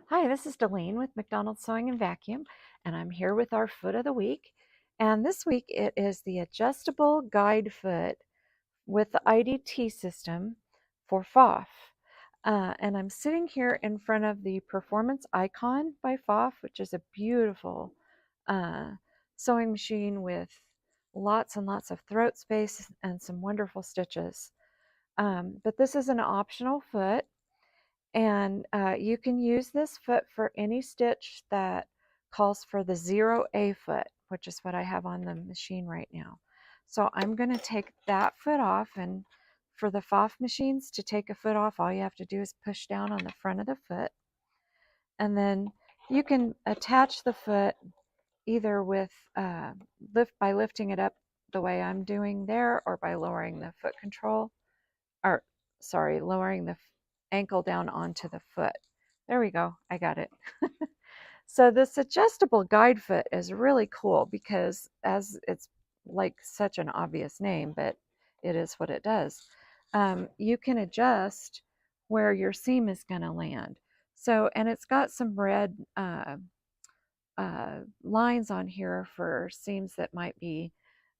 Hi, this is Dalene with McDonald's Sewing and Vacuum, and I'm here with our foot of the week. And this week it is the adjustable guide foot with the IDT system for PFAFF. And I'm sitting here in front of the Performance Icon by PFAFF, which is a beautiful uh, sewing machine with lots and lots of throat space and some wonderful stitches. But this is an optional foot. And you can use this foot for any stitch that calls for the 0A foot, which is what I have on the machine right now. So I'm going to take that foot off, and for the PFAFF machines, to take a foot off, all you have to do is push down on the front of the foot. And then you can attach the foot either with by lifting it up the way I'm doing there, or by lowering the foot control, or sorry, lowering the ankle down onto the foot. There we go, I got it. So this adjustable guide foot is really cool because, as it's like such an obvious name, but it is what it does. You can adjust where your seam is going to land. So, and it's got some red lines on here for seams that might be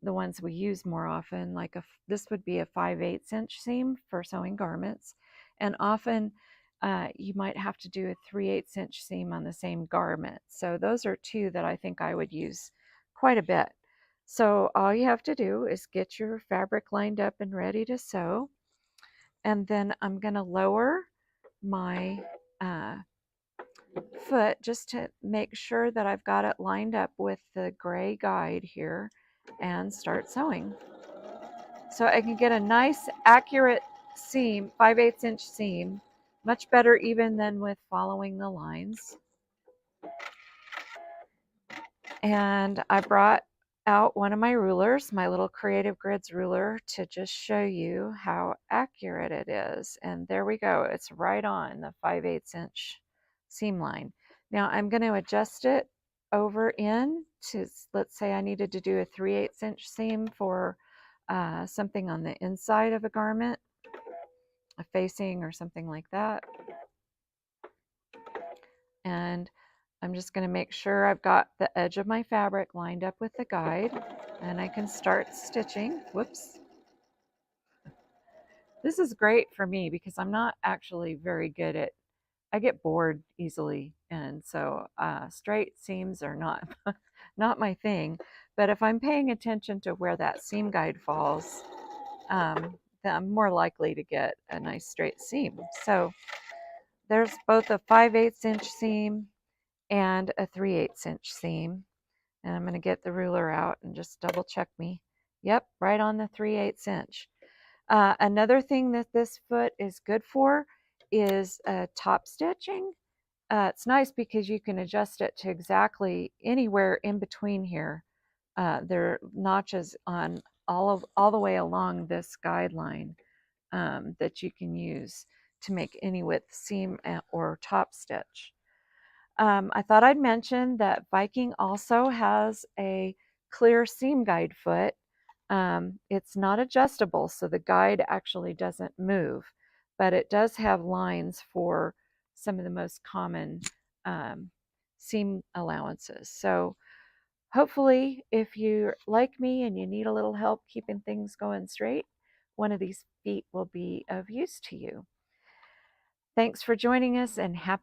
the ones we use more often. Like this would be a 5/8 inch seam for sewing garments, and often you might have to do a 3/8 inch seam on the same garment. So those are two that I think I would use quite a bit. So all you have to do is get your fabric lined up and ready to sew, and then I'm going to lower my foot just to make sure that I've got it lined up with the gray guide here, and start sewing. So I can get a nice accurate seam, 5/8 inch seam, much better even than with following the lines. And I brought out one of my rulers, my little Creative Grids ruler, to just show you how accurate it is. And there we go, it's right on the 5/8 inch seam line. Now I'm going to adjust it over in to, let's say I needed to do a 3/8 inch seam for something on the inside of a garment, a facing or something like that. And I'm just going to make sure I've got the edge of my fabric lined up with the guide, and I can start stitching. Whoops. This is great for me because I'm not actually very good at, I get bored easily, and so straight seams are not not my thing. But if I'm paying attention to where that seam guide falls, then I'm more likely to get a nice straight seam. So there's both a 5/8 inch seam and a 3/8 inch seam. And I'm going to get the ruler out and just double check me. Yep, right on the 3/8 inch. Another thing that this foot is good for is top stitching. It's nice because you can adjust it to exactly anywhere in between here. There are notches on all the way along this guideline that you can use to make any width seam or top stitch. I thought I'd mention that Viking also has a clear seam guide foot. It's not adjustable, so the guide actually doesn't move, but it does have lines for some of the most common seam allowances. So hopefully, if you're like me and you need a little help keeping things going straight, one of these feet will be of use to you. Thanks for joining us, and happy